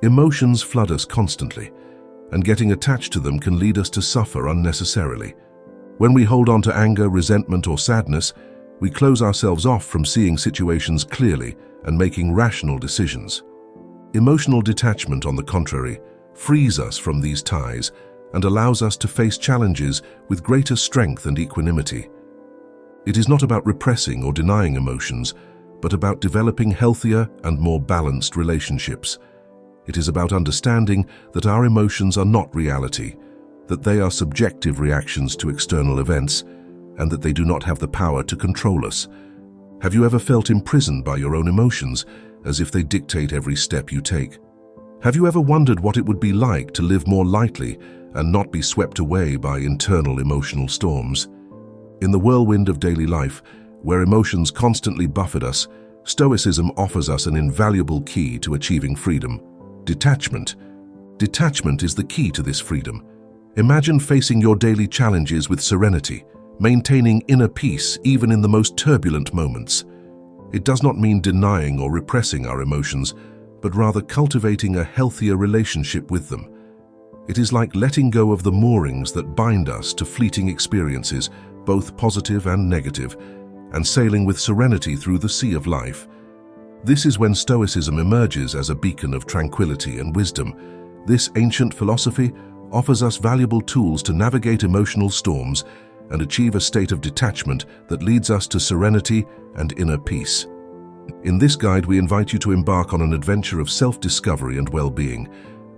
Emotions flood us constantly, and getting attached to them can lead us to suffer unnecessarily. When we hold on to anger, resentment, or sadness, we close ourselves off from seeing situations clearly and making rational decisions. Emotional detachment, on the contrary, frees us from these ties and allows us to face challenges with greater strength and equanimity. It is not about repressing or denying emotions, but about developing healthier and more balanced relationships. It is about understanding that our emotions are not reality, that they are subjective reactions to external events, and that they do not have the power to control us. Have you ever felt imprisoned by your own emotions, as if they dictate every step you take? Have you ever wondered what it would be like to live more lightly and not be swept away by internal emotional storms? In the whirlwind of daily life, where emotions constantly buffet us, Stoicism offers us an invaluable key to achieving freedom: detachment. Detachment is the key to this freedom. Imagine facing your daily challenges with serenity, maintaining inner peace even in the most turbulent moments. It does not mean denying or repressing our emotions, but rather cultivating a healthier relationship with them. It is like letting go of the moorings that bind us to fleeting experiences, both positive and negative, and sailing with serenity through the sea of life. This is when Stoicism emerges as a beacon of tranquility and wisdom. This ancient philosophy offers us valuable tools to navigate emotional storms and achieve a state of detachment that leads us to serenity and inner peace. In this guide, we invite you to embark on an adventure of self-discovery and well-being,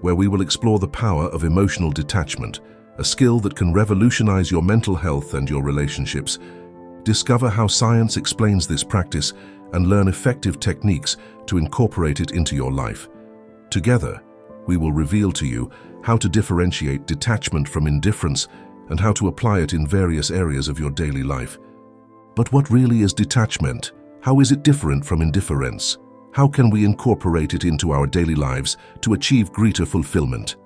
where we will explore the power of emotional detachment, a skill that can revolutionize your mental health and your relationships. Discover how science explains this practice and learn effective techniques to incorporate it into your life. Together, we will reveal to you how to differentiate detachment from indifference and how to apply it in various areas of your daily life. But what really is detachment? How is it different from indifference? How can we incorporate it into our daily lives to achieve greater fulfillment?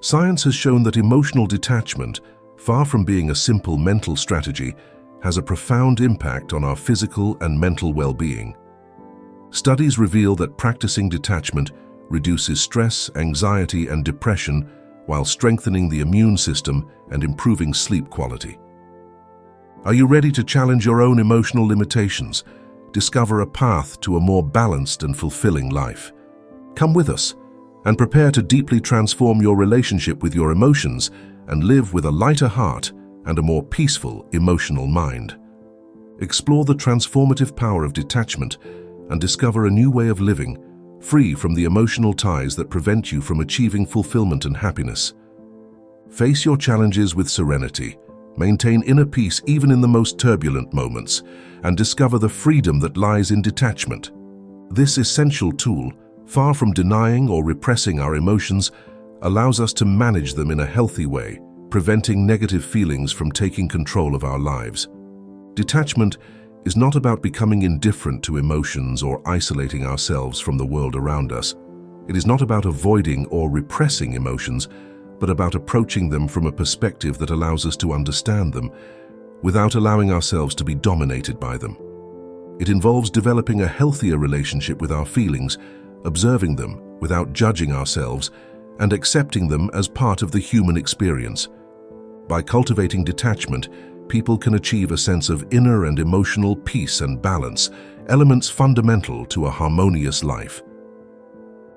Science has shown that emotional detachment, far from being a simple mental strategy, has a profound impact on our physical and mental well-being. Studies reveal that practicing detachment reduces stress, anxiety, and depression while strengthening the immune system and improving sleep quality. Are you ready to challenge your own emotional limitations? Discover a path to a more balanced and fulfilling life. Come with us and prepare to deeply transform your relationship with your emotions and live with a lighter heart and a more peaceful emotional mind. Explore the transformative power of detachment and discover a new way of living, free from the emotional ties that prevent you from achieving fulfillment and happiness. Face your challenges with serenity, maintain inner peace even in the most turbulent moments, and discover the freedom that lies in detachment. This essential tool, far from denying or repressing our emotions, allows us to manage them in a healthy way, preventing negative feelings from taking control of our lives. Detachment is not about becoming indifferent to emotions or isolating ourselves from the world around us. It is not about avoiding or repressing emotions, but about approaching them from a perspective that allows us to understand them without allowing ourselves to be dominated by them. It involves developing a healthier relationship with our feelings, observing them without judging ourselves, and accepting them as part of the human experience. By cultivating detachment, people can achieve a sense of inner and emotional peace and balance, elements fundamental to a harmonious life.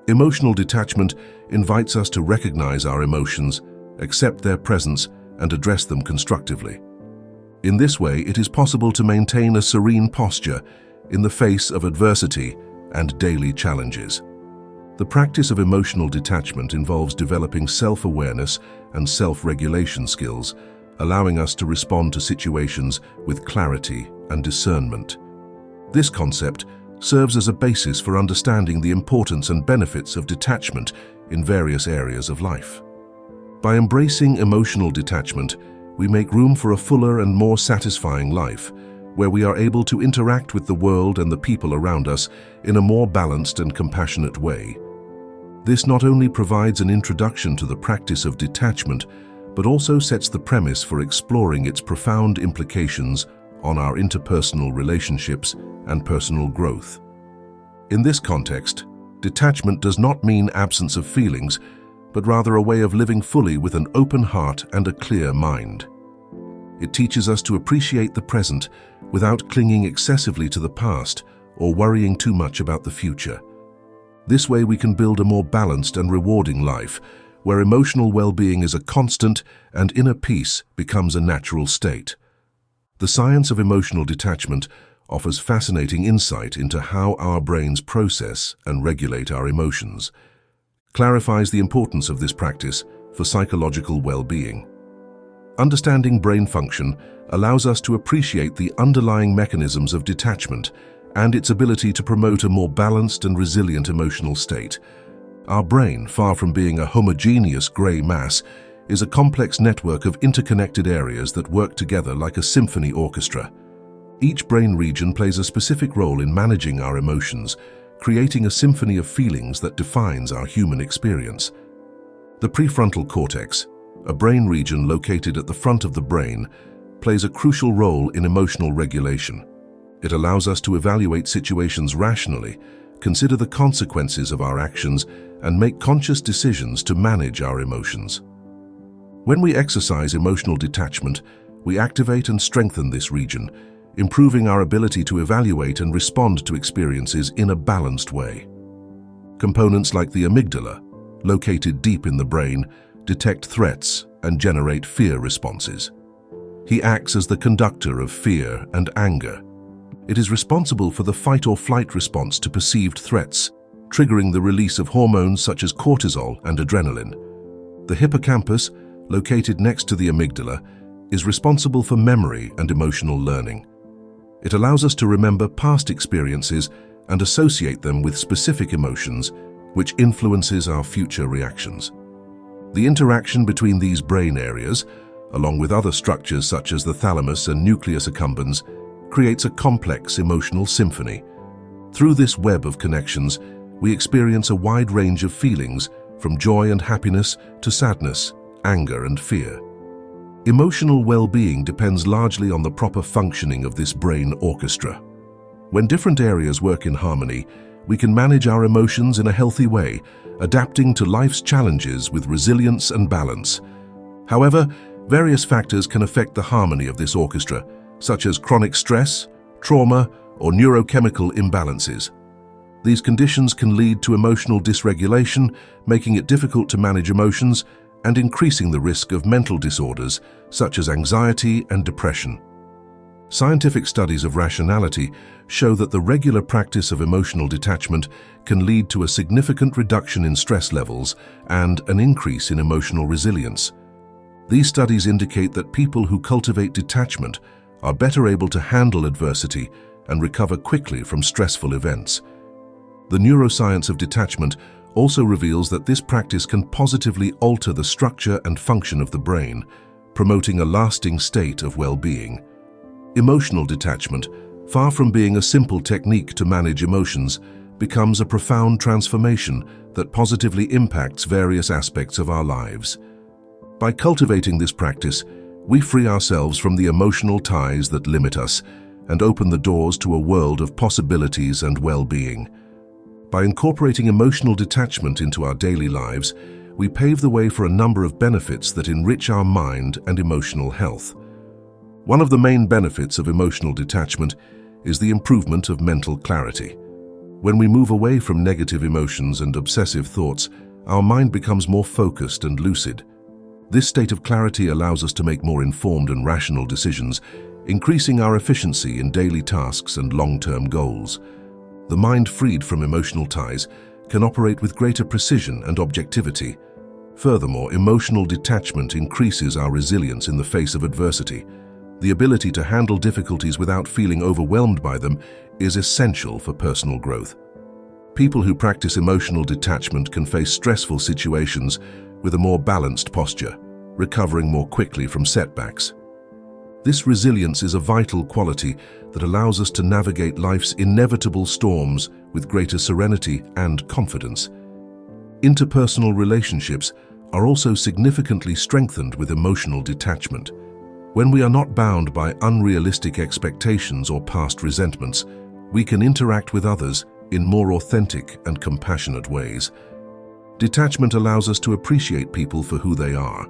Emotional detachment invites us to recognize our emotions, accept their presence, and address them constructively. In this way, it is possible to maintain a serene posture in the face of adversity and daily challenges. The practice of emotional detachment involves developing self-awareness and self-regulation skills, allowing us to respond to situations with clarity and discernment. This concept serves as a basis for understanding the importance and benefits of detachment in various areas of life. By embracing emotional detachment, we make room for a fuller and more satisfying life, where we are able to interact with the world and the people around us in a more balanced and compassionate way. This not only provides an introduction to the practice of detachment, but also sets the premise for exploring its profound implications on our interpersonal relationships and personal growth. In this context, Detachment does not mean absence of feelings, but rather a way of living fully with an open heart and a clear mind. It teaches us to appreciate the present without clinging excessively to the past or worrying too much about the future. This way we can build a more balanced and rewarding life, where emotional well-being is a constant and inner peace becomes a natural state. The science of emotional detachment offers fascinating insight into how our brains process and regulate our emotions, clarifies the importance of this practice for psychological well-being. Understanding brain function allows us to appreciate the underlying mechanisms of detachment and its ability to promote a more balanced and resilient emotional state. Our brain, far from being a homogeneous grey mass, is a complex network of interconnected areas that work together like a symphony orchestra. Each brain region plays a specific role in managing our emotions, creating a symphony of feelings that defines our human experience. The prefrontal cortex, a brain region located at the front of the brain, plays a crucial role in emotional regulation. It allows us to evaluate situations rationally, consider the consequences of our actions, and make conscious decisions to manage our emotions. When we exercise emotional detachment, we activate and strengthen this region, improving our ability to evaluate and respond to experiences in a balanced way. Components like the amygdala, located deep in the brain, detect threats and generate fear responses. He acts as the conductor of fear and anger. It is responsible for the fight or flight response to perceived threats, triggering the release of hormones such as cortisol and adrenaline. The hippocampus, located next to the amygdala, is responsible for memory and emotional learning. It allows us to remember past experiences and associate them with specific emotions, which influences our future reactions. The interaction between these brain areas, along with other structures such as the thalamus and nucleus accumbens, creates a complex emotional symphony. Through this web of connections, we experience a wide range of feelings, from joy and happiness to sadness, anger and fear. Emotional well-being depends largely on the proper functioning of this brain orchestra. When different areas work in harmony, we can manage our emotions in a healthy way, adapting to life's challenges with resilience and balance. However, various factors can affect the harmony of this orchestra, such as chronic stress, trauma, or neurochemical imbalances. These conditions can lead to emotional dysregulation, making it difficult to manage emotions and increasing the risk of mental disorders such as anxiety and depression. Scientific studies of rationality show that the regular practice of emotional detachment can lead to a significant reduction in stress levels and an increase in emotional resilience. These studies indicate that people who cultivate detachment are better able to handle adversity and recover quickly from stressful events. The neuroscience of detachment also reveals that this practice can positively alter the structure and function of the brain, promoting a lasting state of well-being. Emotional detachment, far from being a simple technique to manage emotions, becomes a profound transformation that positively impacts various aspects of our lives. By cultivating this practice, we free ourselves from the emotional ties that limit us and open the doors to a world of possibilities and well-being. By incorporating emotional detachment into our daily lives, we pave the way for a number of benefits that enrich our mind and emotional health. One of the main benefits of emotional detachment is the improvement of mental clarity. When we move away from negative emotions and obsessive thoughts, our mind becomes more focused and lucid. This state of clarity allows us to make more informed and rational decisions, increasing our efficiency in daily tasks and long-term goals. The mind freed from emotional ties can operate with greater precision and objectivity. Furthermore, emotional detachment increases our resilience in the face of adversity. The ability to handle difficulties without feeling overwhelmed by them is essential for personal growth. People who practice emotional detachment can face stressful situations with a more balanced posture, recovering more quickly from setbacks. This resilience is a vital quality that allows us to navigate life's inevitable storms with greater serenity and confidence. Interpersonal relationships are also significantly strengthened with emotional detachment. When we are not bound by unrealistic expectations or past resentments, we can interact with others in more authentic and compassionate ways. Detachment allows us to appreciate people for who they are.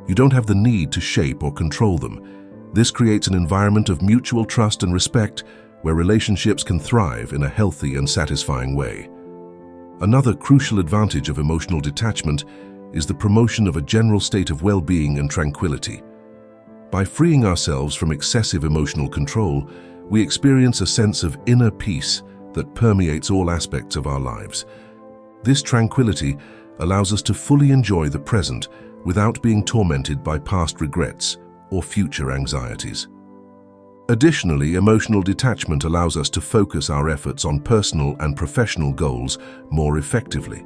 You don't have the need to shape or control them. This creates an environment of mutual trust and respect where relationships can thrive in a healthy and satisfying way. Another crucial advantage of emotional detachment is the promotion of a general state of well-being and tranquility. By freeing ourselves from excessive emotional control, we experience a sense of inner peace that permeates all aspects of our lives. This tranquility allows us to fully enjoy the present without being tormented by past regrets or future anxieties. Additionally, emotional detachment allows us to focus our efforts on personal and professional goals more effectively.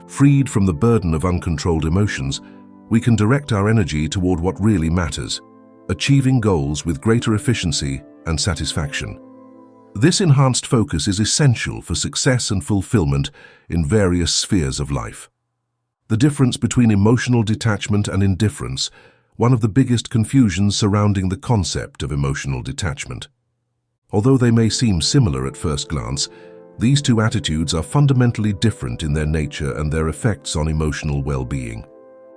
Freed from the burden of uncontrolled emotions, we can direct our energy toward what really matters, achieving goals with greater efficiency and satisfaction. This enhanced focus is essential for success and fulfillment in various spheres of life. The difference between emotional detachment and indifference, one of the biggest confusions surrounding the concept of emotional detachment. Although they may seem similar at first glance, these two attitudes are fundamentally different in their nature and their effects on emotional well-being.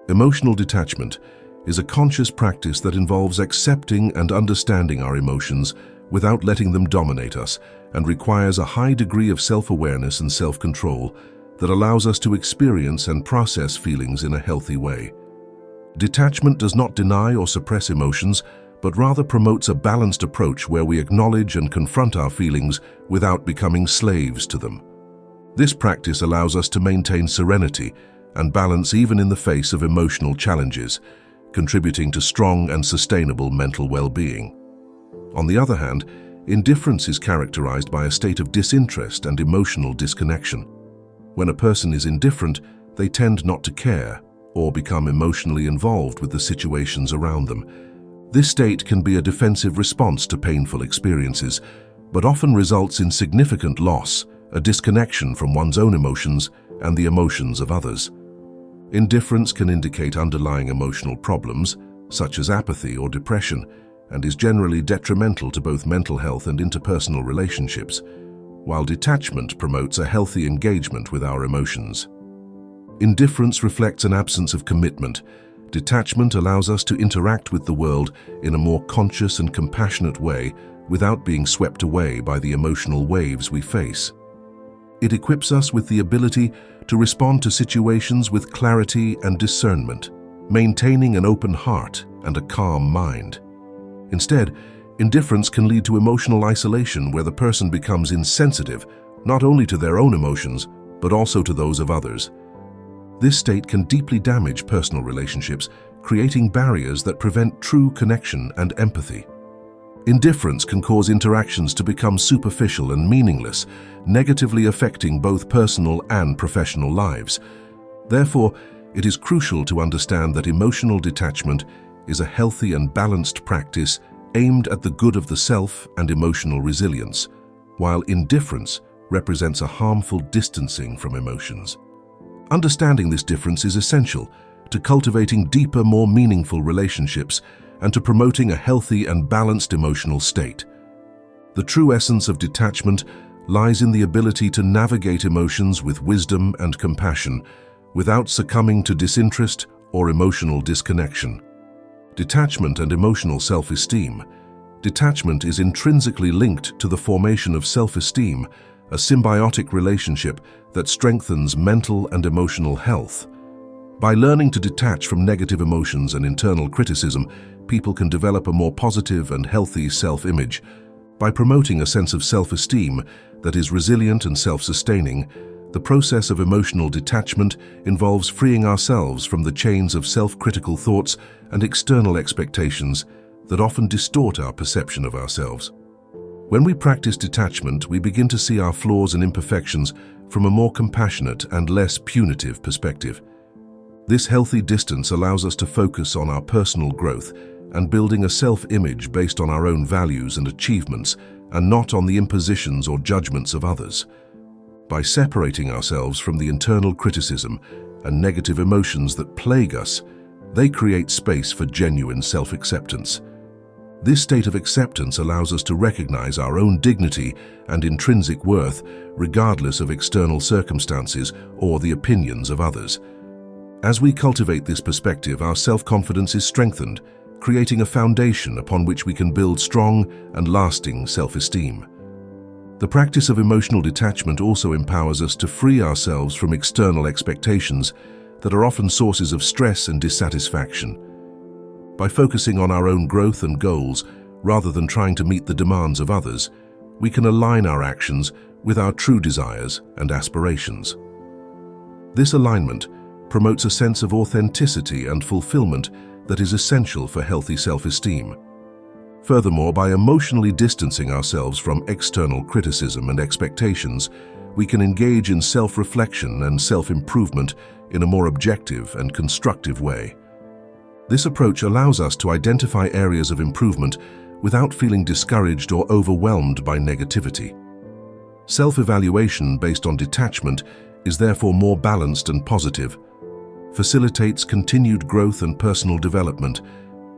Emotional detachment is a conscious practice that involves accepting and understanding our emotions without letting them dominate us, and requires a high degree of self-awareness and self-control that allows us to experience and process feelings in a healthy way. Detachment does not deny or suppress emotions, but rather promotes a balanced approach where we acknowledge and confront our feelings without becoming slaves to them. This practice allows us to maintain serenity and balance even in the face of emotional challenges, contributing to strong and sustainable mental well-being. On the other hand, indifference is characterized by a state of disinterest and emotional disconnection. When a person is indifferent, they tend not to care or become emotionally involved with the situations around them. This state can be a defensive response to painful experiences, but often results in significant loss, a disconnection from one's own emotions and the emotions of others. Indifference can indicate underlying emotional problems, such as apathy or depression, and is generally detrimental to both mental health and interpersonal relationships, while detachment promotes a healthy engagement with our emotions. Indifference reflects an absence of commitment. Detachment allows us to interact with the world in a more conscious and compassionate way without being swept away by the emotional waves we face. It equips us with the ability to respond to situations with clarity and discernment, maintaining an open heart and a calm mind. Instead, indifference can lead to emotional isolation where the person becomes insensitive not only to their own emotions, but also to those of others. This state can deeply damage personal relationships, creating barriers that prevent true connection and empathy. Indifference can cause interactions to become superficial and meaningless, negatively affecting both personal and professional lives. Therefore, it is crucial to understand that emotional detachment is a healthy and balanced practice aimed at the good of the self and emotional resilience, while indifference represents a harmful distancing from emotions. Understanding this difference is essential to cultivating deeper, more meaningful relationships and to promoting a healthy and balanced emotional state. The true essence of detachment lies in the ability to navigate emotions with wisdom and compassion without succumbing to disinterest or emotional disconnection. Detachment and emotional self-esteem. Detachment is intrinsically linked to the formation of self-esteem, a symbiotic relationship that strengthens mental and emotional health. By learning to detach from negative emotions and internal criticism, people can develop a more positive and healthy self-image. By promoting a sense of self-esteem that is resilient and self-sustaining, the process of emotional detachment involves freeing ourselves from the chains of self-critical thoughts and external expectations that often distort our perception of ourselves. When we practice detachment, we begin to see our flaws and imperfections from a more compassionate and less punitive perspective. This healthy distance allows us to focus on our personal growth and building a self-image based on our own values and achievements, and not on the impositions or judgments of others. By separating ourselves from the internal criticism and negative emotions that plague us, they create space for genuine self-acceptance. This state of acceptance allows us to recognize our own dignity and intrinsic worth, regardless of external circumstances or the opinions of others. As we cultivate this perspective, our self-confidence is strengthened, creating a foundation upon which we can build strong and lasting self-esteem. The practice of emotional detachment also empowers us to free ourselves from external expectations that are often sources of stress and dissatisfaction. By focusing on our own growth and goals, rather than trying to meet the demands of others, we can align our actions with our true desires and aspirations. This alignment promotes a sense of authenticity and fulfillment that is essential for healthy self-esteem. Furthermore, by emotionally distancing ourselves from external criticism and expectations, we can engage in self-reflection and self-improvement in a more objective and constructive way. This approach allows us to identify areas of improvement without feeling discouraged or overwhelmed by negativity. Self-evaluation based on detachment is therefore more balanced and positive, facilitates continued growth and personal development.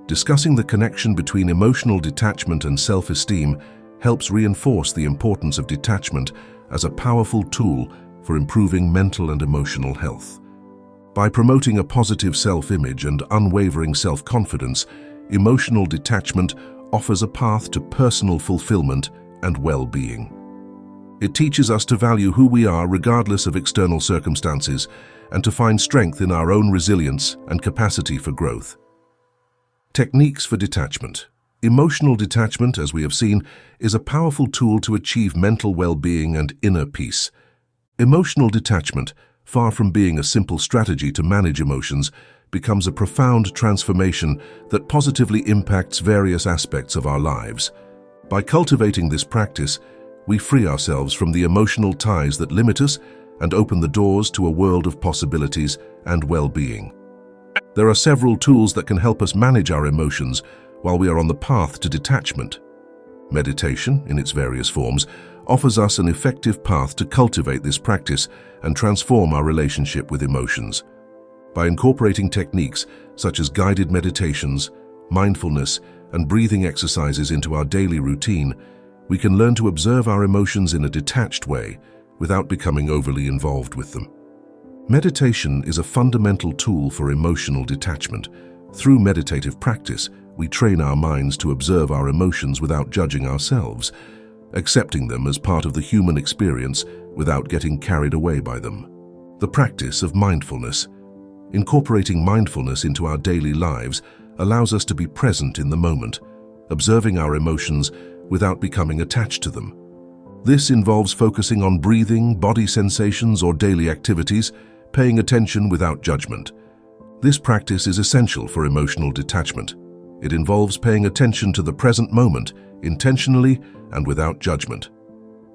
Discussing the connection between emotional detachment and self-esteem helps reinforce the importance of detachment as a powerful tool for improving mental and emotional health. By promoting a positive self-image and unwavering self-confidence, emotional detachment offers a path to personal fulfillment and well-being. It teaches us to value who we are regardless of external circumstances and to find strength in our own resilience and capacity for growth. Techniques for detachment. Emotional detachment, as we have seen, is a powerful tool to achieve mental well-being and inner peace. Emotional detachment, far from being a simple strategy to manage emotions, becomes a profound transformation that positively impacts various aspects of our lives. By cultivating this practice, we free ourselves from the emotional ties that limit us and open the doors to a world of possibilities and well-being. There are several tools that can help us manage our emotions while we are on the path to detachment. Meditation, in its various forms, offers us an effective path to cultivate this practice and transform our relationship with emotions. By incorporating techniques such as guided meditations, mindfulness, and breathing exercises into our daily routine, we can learn to observe our emotions in a detached way without becoming overly involved with them. Meditation is a fundamental tool for emotional detachment. Through meditative practice, we train our minds to observe our emotions without judging ourselves, accepting them as part of the human experience without getting carried away by them. The practice of mindfulness. Incorporating mindfulness into our daily lives allows us to be present in the moment, observing our emotions without becoming attached to them. This involves focusing on breathing, body sensations, or daily activities, paying attention without judgment. This practice is essential for emotional detachment. It involves paying attention to the present moment, intentionally and without judgment.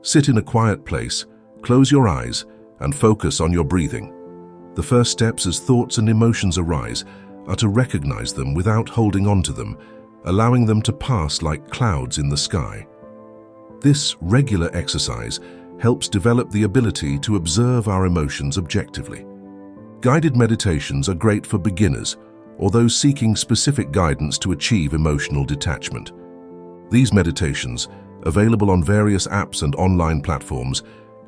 Sit in a quiet place, close your eyes, and focus on your breathing. The first steps as thoughts and emotions arise are to recognize them without holding on to them, allowing them to pass like clouds in the sky. This regular exercise helps develop the ability to observe our emotions objectively. Guided meditations are great for beginners or those seeking specific guidance to achieve emotional detachment. These meditations, available on various apps and online platforms,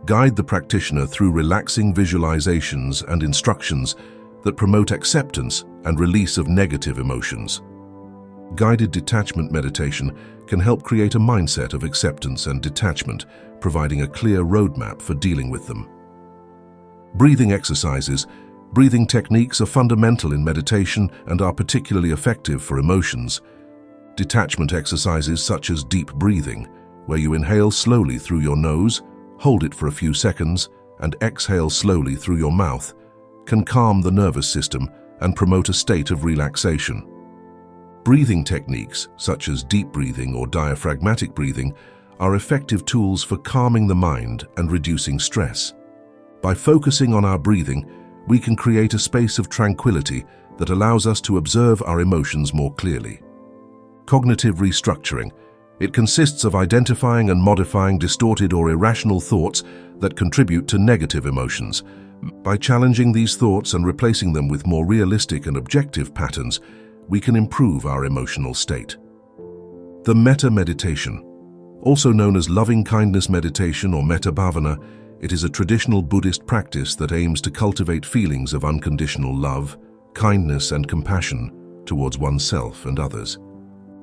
guide the practitioner through relaxing visualizations and instructions that promote acceptance and release of negative emotions. Guided detachment meditation can help create a mindset of acceptance and detachment, providing a clear roadmap for dealing with them. Breathing exercises. Breathing techniques are fundamental in meditation and are particularly effective for emotions. Detachment exercises such as deep breathing, where you inhale slowly through your nose, hold it for a few seconds, and exhale slowly through your mouth, can calm the nervous system and promote a state of relaxation. Breathing techniques, such as deep breathing or diaphragmatic breathing, are effective tools for calming the mind and reducing stress. By focusing on our breathing, we can create a space of tranquility that allows us to observe our emotions more clearly. Cognitive restructuring. It consists of identifying and modifying distorted or irrational thoughts that contribute to negative emotions. By challenging these thoughts and replacing them with more realistic and objective patterns, we can improve our emotional state. The metta meditation. Also known as loving-kindness meditation or metta bhavana, it is a traditional Buddhist practice that aims to cultivate feelings of unconditional love, kindness, and compassion towards oneself and others.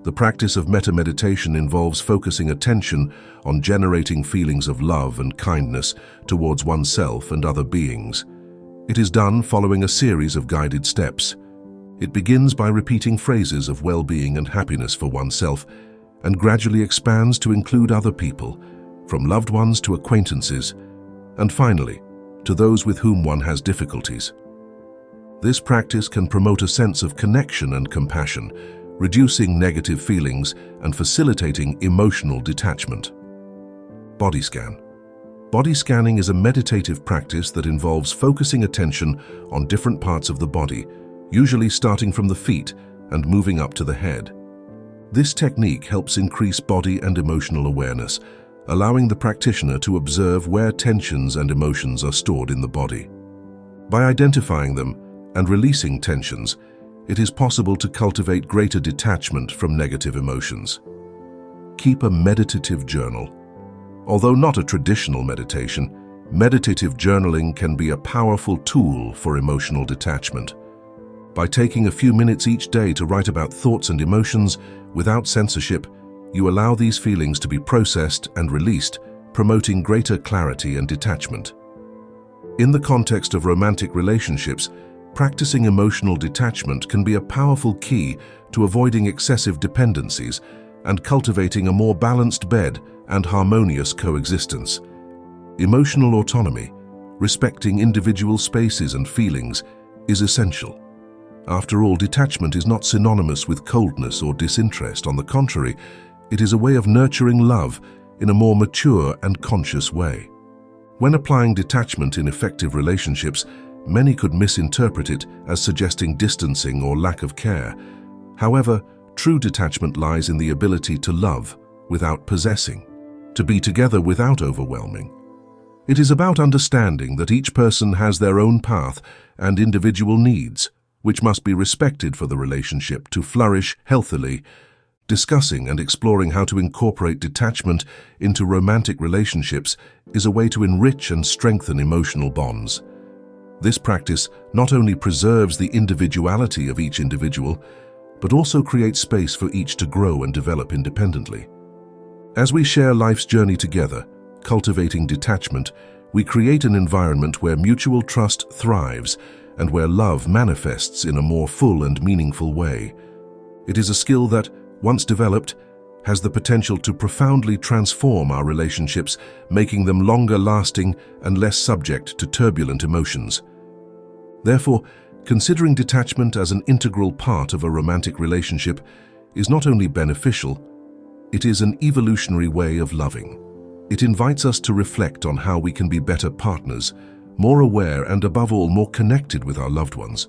The practice of metta meditation involves focusing attention on generating feelings of love and kindness towards oneself and other beings. It is done following a series of guided steps. It begins by repeating phrases of well-being and happiness for oneself, and gradually expands to include other people, from loved ones to acquaintances, and finally, to those with whom one has difficulties. This practice can promote a sense of connection and compassion, reducing negative feelings and facilitating emotional detachment. Body scan. Body scanning is a meditative practice that involves focusing attention on different parts of the body, usually starting from the feet and moving up to the head. This technique helps increase body and emotional awareness, allowing the practitioner to observe where tensions and emotions are stored in the body. By identifying them and releasing tensions, it is possible to cultivate greater detachment from negative emotions. Keep a meditative journal. Although not a traditional meditation, meditative journaling can be a powerful tool for emotional detachment. By taking a few minutes each day to write about thoughts and emotions without censorship, you allow these feelings to be processed and released, promoting greater clarity and detachment. In the context of romantic relationships, practicing emotional detachment can be a powerful key to avoiding excessive dependencies and cultivating a more balanced bed and harmonious coexistence. Emotional autonomy, respecting individual spaces and feelings, is essential. After all, detachment is not synonymous with coldness or disinterest. On the contrary, it is a way of nurturing love in a more mature and conscious way. When applying detachment in effective relationships, many could misinterpret it as suggesting distancing or lack of care. However, true detachment lies in the ability to love without possessing, to be together without overwhelming. It is about understanding that each person has their own path and individual needs, which must be respected for the relationship to flourish healthily. Discussing and exploring how to incorporate detachment into romantic relationships is a way to enrich and strengthen emotional bonds. This practice not only preserves the individuality of each individual, but also creates space for each to grow and develop independently. As we share life's journey together, cultivating detachment, we create an environment where mutual trust thrives and where love manifests in a more full and meaningful way. It is a skill that, once developed, has the potential to profoundly transform our relationships, making them longer lasting and less subject to turbulent emotions. Therefore, considering detachment as an integral part of a romantic relationship is not only beneficial, it is an evolutionary way of loving. It invites us to reflect on how we can be better partners, more aware and above all more connected with our loved ones.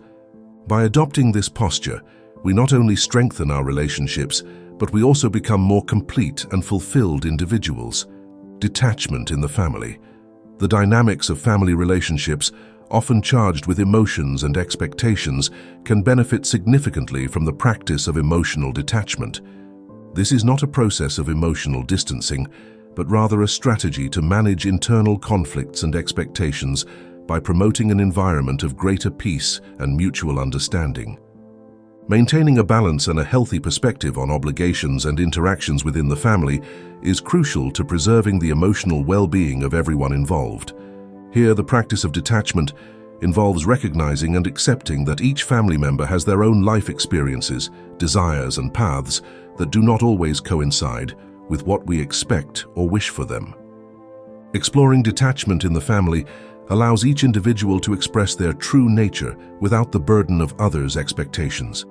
By adopting this posture, we not only strengthen our relationships, but we also become more complete and fulfilled individuals. Detachment in the family. The dynamics of family relationships, often charged with emotions and expectations, can benefit significantly from the practice of emotional detachment. This is not a process of emotional distancing, but rather a strategy to manage internal conflicts and expectations by promoting an environment of greater peace and mutual understanding. Maintaining a balance and a healthy perspective on obligations and interactions within the family is crucial to preserving the emotional well-being of everyone involved. Here, the practice of detachment involves recognizing and accepting that each family member has their own life experiences, desires, and paths that do not always coincide with what we expect or wish for them. Exploring detachment in the family allows each individual to express their true nature without the burden of others' expectations.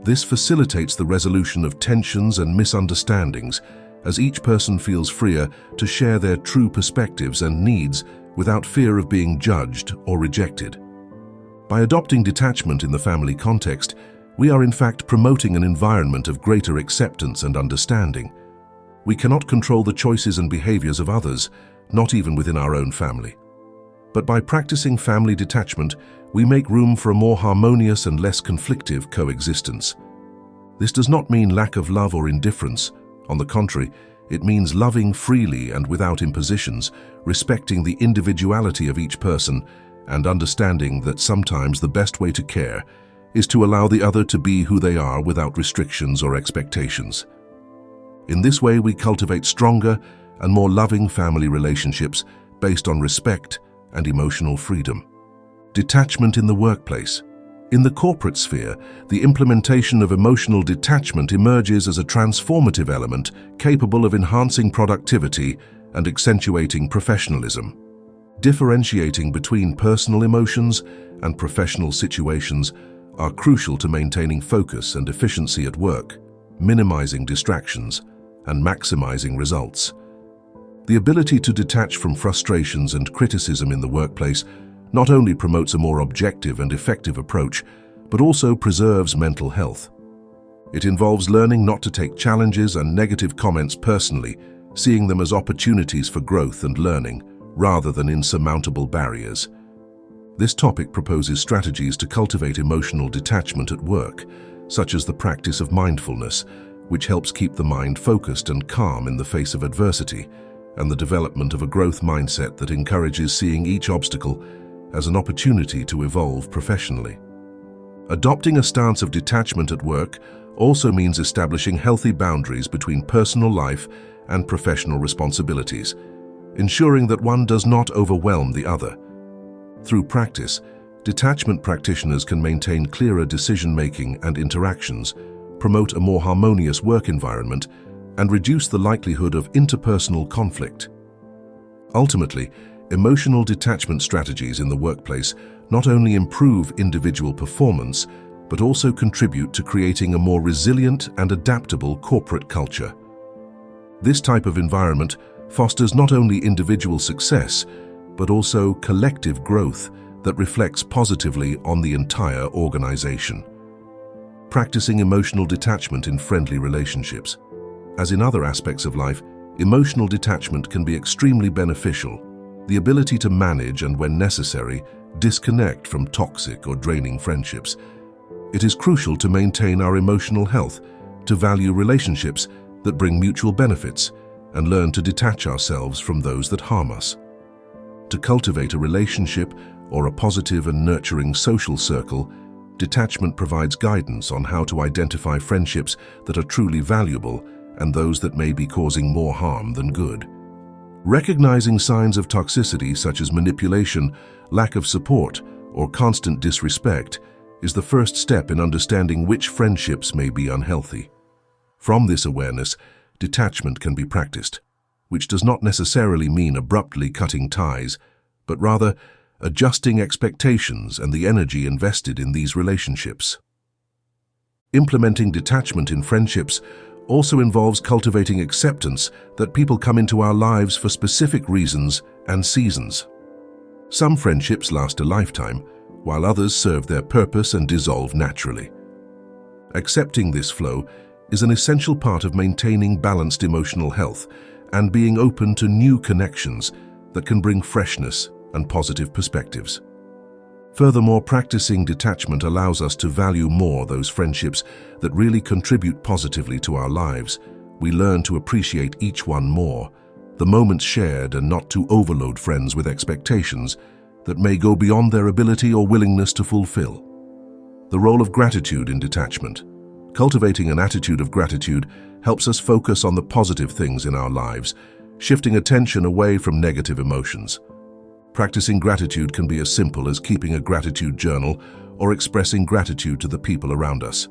This facilitates the resolution of tensions and misunderstandings, as each person feels freer to share their true perspectives and needs without fear of being judged or rejected. By adopting detachment in the family context, we are in fact promoting an environment of greater acceptance and understanding. We cannot control the choices and behaviors of others, not even within our own family. But by practicing family detachment, we make room for a more harmonious and less conflictive coexistence. This does not mean lack of love or indifference. On the contrary, it means loving freely and without impositions, respecting the individuality of each person, and understanding that sometimes the best way to care is to allow the other to be who they are without restrictions or expectations. In this way, we cultivate stronger and more loving family relationships based on respect and emotional freedom. Detachment in the workplace. In the corporate sphere, the implementation of emotional detachment emerges as a transformative element capable of enhancing productivity and accentuating professionalism. Differentiating between personal emotions and professional situations are crucial to maintaining focus and efficiency at work, minimizing distractions, and maximizing results. The ability to detach from frustrations and criticism in the workplace not only promotes a more objective and effective approach, but also preserves mental health. It involves learning not to take challenges and negative comments personally, seeing them as opportunities for growth and learning, rather than insurmountable barriers. This topic proposes strategies to cultivate emotional detachment at work, such as the practice of mindfulness, which helps keep the mind focused and calm in the face of adversity, and the development of a growth mindset that encourages seeing each obstacle as an opportunity to evolve professionally. Adopting a stance of detachment at work also means establishing healthy boundaries between personal life and professional responsibilities, ensuring that one does not overwhelm the other. Through practice, detachment practitioners can maintain clearer decision-making and interactions, promote a more harmonious work environment, and reduce the likelihood of interpersonal conflict. Ultimately, emotional detachment strategies in the workplace not only improve individual performance, but also contribute to creating a more resilient and adaptable corporate culture. This type of environment fosters not only individual success, but also collective growth that reflects positively on the entire organization. Practicing emotional detachment in friendly relationships. As in other aspects of life, emotional detachment can be extremely beneficial. The ability to manage and, when necessary, disconnect from toxic or draining friendships. It is crucial to maintain our emotional health, to value relationships that bring mutual benefits, and learn to detach ourselves from those that harm us. To cultivate a relationship or a positive and nurturing social circle, detachment provides guidance on how to identify friendships that are truly valuable and those that may be causing more harm than good. Recognizing signs of toxicity such as manipulation, lack of support, or constant disrespect is the first step in understanding which friendships may be unhealthy. From this awareness, detachment can be practiced, which does not necessarily mean abruptly cutting ties, but rather adjusting expectations and the energy invested in these relationships. Implementing detachment in friendships also involves cultivating acceptance that people come into our lives for specific reasons and seasons. Some friendships last a lifetime, while others serve their purpose and dissolve naturally. Accepting this flow is an essential part of maintaining balanced emotional health and being open to new connections that can bring freshness and positive perspectives. Furthermore, practicing detachment allows us to value more those friendships that really contribute positively to our lives. We learn to appreciate each one more, the moments shared, and not to overload friends with expectations that may go beyond their ability or willingness to fulfill. The role of gratitude in detachment. Cultivating an attitude of gratitude helps us focus on the positive things in our lives, shifting attention away from negative emotions. Practicing gratitude can be as simple as keeping a gratitude journal or expressing gratitude to the people around us.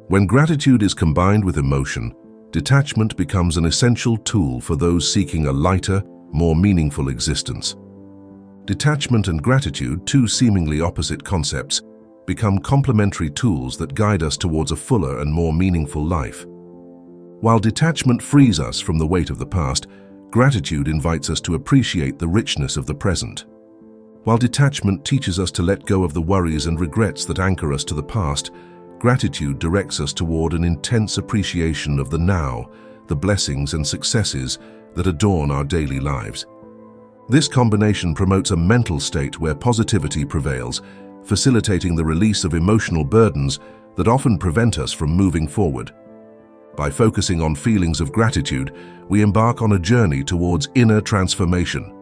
When gratitude is combined with emotion, detachment becomes an essential tool for those seeking a lighter, more meaningful existence. Detachment and gratitude, two seemingly opposite concepts, become complementary tools that guide us towards a fuller and more meaningful life. While detachment frees us from the weight of the past, gratitude invites us to appreciate the richness of the present. While detachment teaches us to let go of the worries and regrets that anchor us to the past, gratitude directs us toward an intense appreciation of the now, the blessings and successes that adorn our daily lives. This combination promotes a mental state where positivity prevails, facilitating the release of emotional burdens that often prevent us from moving forward. By focusing on feelings of gratitude, we embark on a journey towards inner transformation.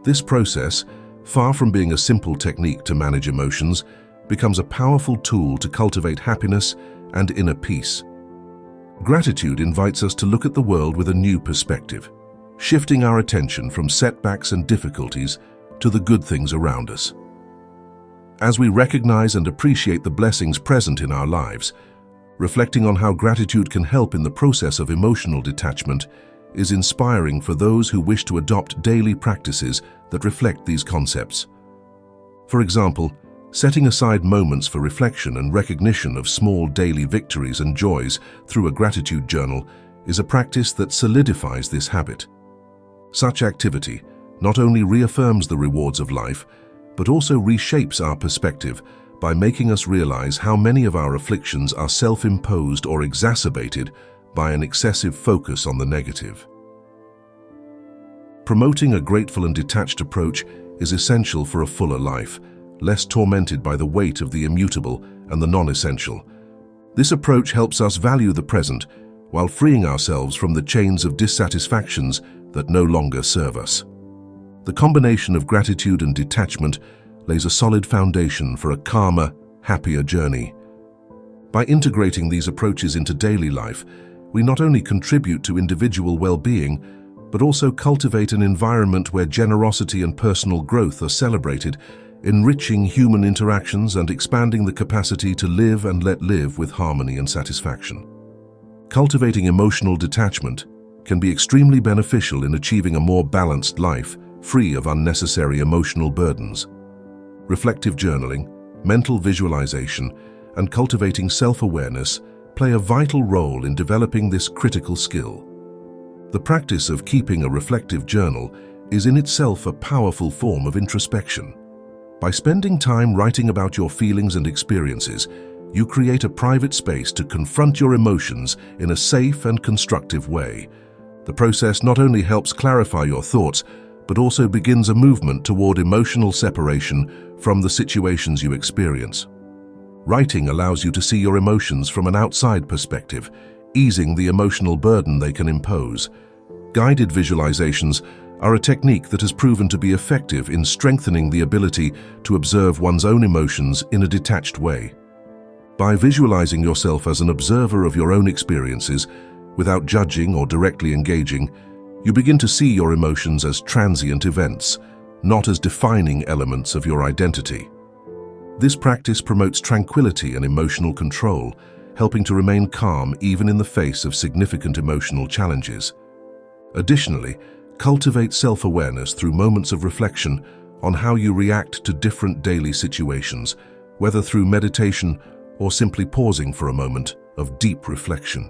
This process, far from being a simple technique to manage emotions, becomes a powerful tool to cultivate happiness and inner peace. Gratitude invites us to look at the world with a new perspective, shifting our attention from setbacks and difficulties to the good things around us. As we recognize and appreciate the blessings present in our lives, reflecting on how gratitude can help in the process of emotional detachment is inspiring for those who wish to adopt daily practices that reflect these concepts. For example, setting aside moments for reflection and recognition of small daily victories and joys through a gratitude journal is a practice that solidifies this habit. Such activity not only reaffirms the rewards of life, but also reshapes our perspective by making us realize how many of our afflictions are self-imposed or exacerbated by an excessive focus on the negative. Promoting a grateful and detached approach is essential for a fuller life, less tormented by the weight of the immutable and the non-essential. This approach helps us value the present while freeing ourselves from the chains of dissatisfactions that no longer serve us. The combination of gratitude and detachment lays a solid foundation for a calmer, happier journey. By integrating these approaches into daily life, we not only contribute to individual well-being, but also cultivate an environment where generosity and personal growth are celebrated, enriching human interactions and expanding the capacity to live and let live with harmony and satisfaction. Cultivating emotional detachment can be extremely beneficial in achieving a more balanced life, free of unnecessary emotional burdens. Reflective journaling, mental visualization, and cultivating self-awareness play a vital role in developing this critical skill. The practice of keeping a reflective journal is in itself a powerful form of introspection. By spending time writing about your feelings and experiences, you create a private space to confront your emotions in a safe and constructive way. The process not only helps clarify your thoughts, but also begins a movement toward emotional separation from the situations you experience. Writing allows you to see your emotions from an outside perspective, easing the emotional burden they can impose. Guided visualizations are a technique that has proven to be effective in strengthening the ability to observe one's own emotions in a detached way. By visualizing yourself as an observer of your own experiences, without judging or directly engaging, you begin to see your emotions as transient events, not as defining elements of your identity. This practice promotes tranquility and emotional control, helping to remain calm even in the face of significant emotional challenges. Additionally, cultivate self-awareness through moments of reflection on how you react to different daily situations, whether through meditation or simply pausing for a moment of deep reflection.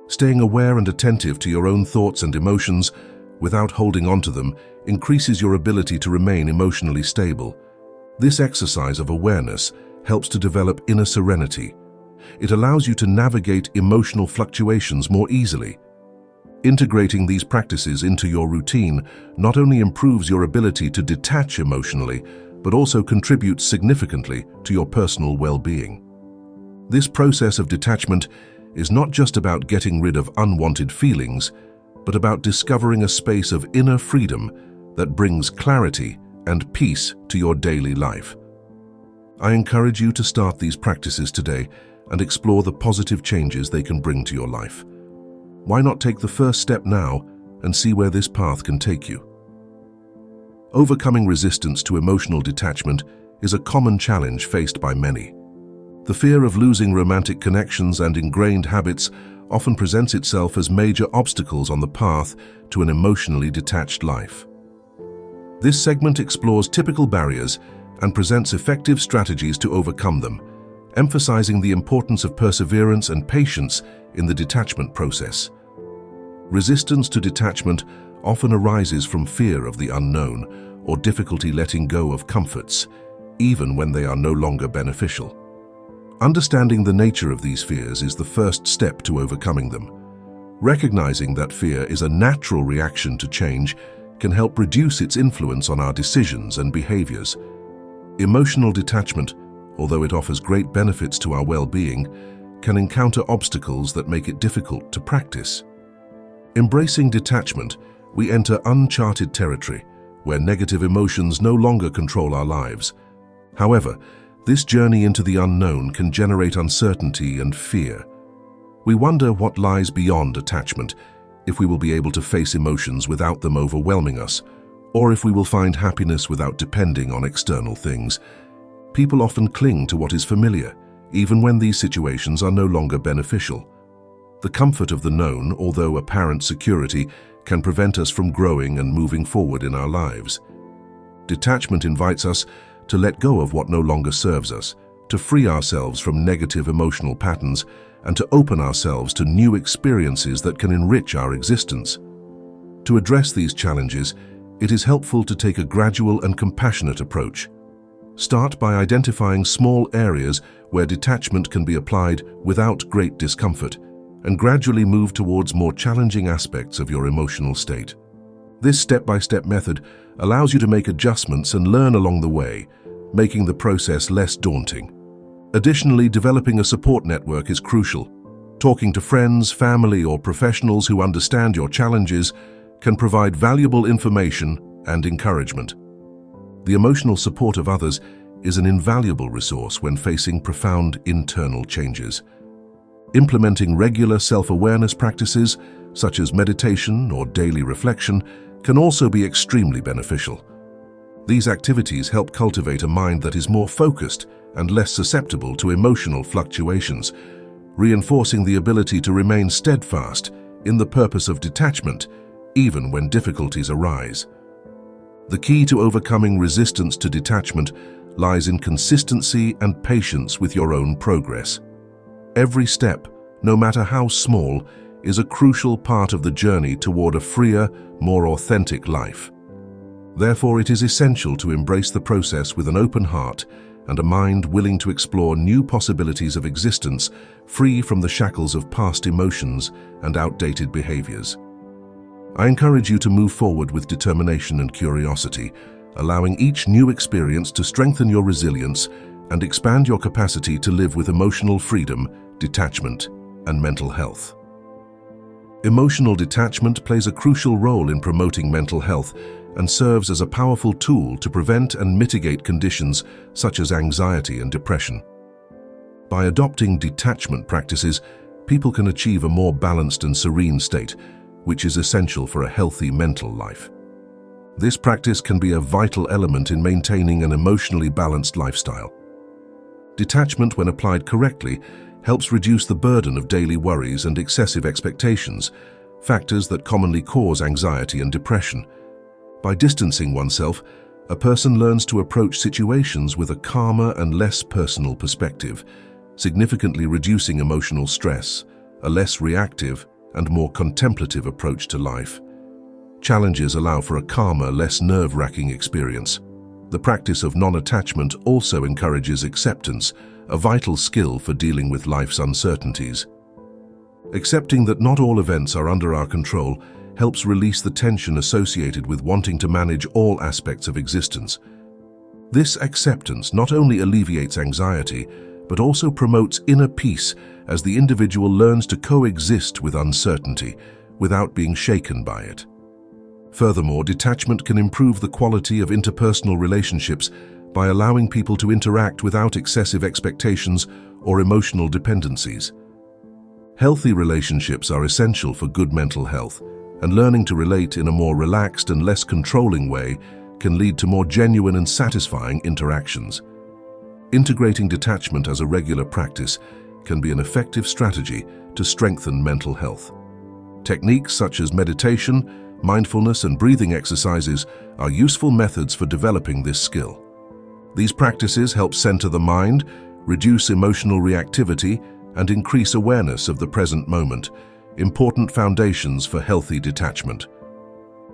Staying aware and attentive to your own thoughts and emotions without holding on to them increases your ability to remain emotionally stable. This exercise of awareness helps to develop inner serenity. It allows you to navigate emotional fluctuations more easily. Integrating these practices into your routine not only improves your ability to detach emotionally, but also contributes significantly to your personal well-being. This process of detachment is not just about getting rid of unwanted feelings, but about discovering a space of inner freedom that brings clarity and peace to your daily life. I encourage you to start these practices today and explore the positive changes they can bring to your life. Why not take the first step now and see where this path can take you? Overcoming resistance to emotional detachment is a common challenge faced by many. The fear of losing romantic connections and ingrained habits often presents itself as major obstacles on the path to an emotionally detached life. This segment explores typical barriers and presents effective strategies to overcome them, emphasizing the importance of perseverance and patience in the detachment process. Resistance to detachment often arises from fear of the unknown or difficulty letting go of comforts, even when they are no longer beneficial. Understanding the nature of these fears is the first step to overcoming them. Recognizing that fear is a natural reaction to change can help reduce its influence on our decisions and behaviors. Emotional detachment, although it offers great benefits to our well-being, can encounter obstacles that make it difficult to practice. Embracing detachment, we enter uncharted territory, where negative emotions no longer control our lives. However, this journey into the unknown can generate uncertainty and fear. We wonder what lies beyond attachment, if we will be able to face emotions without them overwhelming us, or if we will find happiness without depending on external things. People often cling to what is familiar, even when these situations are no longer beneficial. The comfort of the known, although apparent security, can prevent us from growing and moving forward in our lives. Detachment invites us to let go of what no longer serves us, to free ourselves from negative emotional patterns, and to open ourselves to new experiences that can enrich our existence. To address these challenges, it is helpful to take a gradual and compassionate approach. Start by identifying small areas where detachment can be applied without great discomfort, and gradually move towards more challenging aspects of your emotional state. This step-by-step method allows you to make adjustments and learn along the way, making the process less daunting. Additionally, developing a support network is crucial. Talking to friends, family, or professionals who understand your challenges can provide valuable information and encouragement. The emotional support of others is an invaluable resource when facing profound internal changes. Implementing regular self-awareness practices, such as meditation or daily reflection, can also be extremely beneficial. These activities help cultivate a mind that is more focused and less susceptible to emotional fluctuations, reinforcing the ability to remain steadfast in the purpose of detachment, even when difficulties arise. The key to overcoming resistance to detachment lies in consistency and patience with your own progress. Every step, no matter how small, is a crucial part of the journey toward a freer, more authentic life. Therefore, it is essential to embrace the process with an open heart and a mind willing to explore new possibilities of existence, free from the shackles of past emotions and outdated behaviors. I encourage you to move forward with determination and curiosity, allowing each new experience to strengthen your resilience and expand your capacity to live with emotional freedom, detachment, and mental health. Emotional detachment plays a crucial role in promoting mental health and serves as a powerful tool to prevent and mitigate conditions such as anxiety and depression. By adopting detachment practices, people can achieve a more balanced and serene state, which is essential for a healthy mental life. This practice can be a vital element in maintaining an emotionally balanced lifestyle. Detachment, when applied correctly, helps reduce the burden of daily worries and excessive expectations, factors that commonly cause anxiety and depression. By distancing oneself, a person learns to approach situations with a calmer and less personal perspective, significantly reducing emotional stress, a less reactive and more contemplative approach to life. Challenges allow for a calmer, less nerve-wracking experience. The practice of non-attachment also encourages acceptance, a vital skill for dealing with life's uncertainties. Accepting that not all events are under our control helps release the tension associated with wanting to manage all aspects of existence. This acceptance not only alleviates anxiety, but also promotes inner peace as the individual learns to coexist with uncertainty without being shaken by it. Furthermore, detachment can improve the quality of interpersonal relationships by allowing people to interact without excessive expectations or emotional dependencies. Healthy relationships are essential for good mental health, and learning to relate in a more relaxed and less controlling way can lead to more genuine and satisfying interactions. Integrating detachment as a regular practice can be an effective strategy to strengthen mental health. Techniques such as meditation, mindfulness, and breathing exercises are useful methods for developing this skill. These practices help center the mind, reduce emotional reactivity, and increase awareness of the present moment, important foundations for healthy detachment.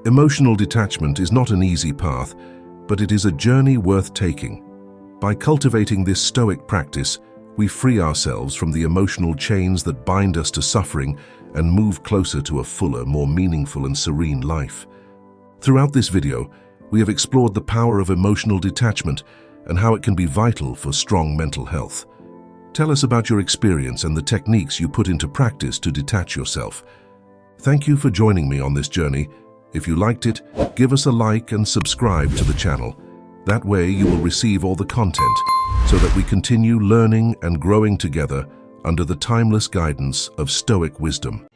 Emotional detachment is not an easy path, but it is a journey worth taking. By cultivating this Stoic practice, we free ourselves from the emotional chains that bind us to suffering and move closer to a fuller, more meaningful and serene life. Throughout this video, we have explored the power of emotional detachment and how it can be vital for strong mental health. Tell us about your experience and the techniques you put into practice to detach yourself. Thank you for joining me on this journey. If you liked it, give us a like and subscribe to the channel. That way you will receive all the content so that we continue learning and growing together under the timeless guidance of Stoic wisdom.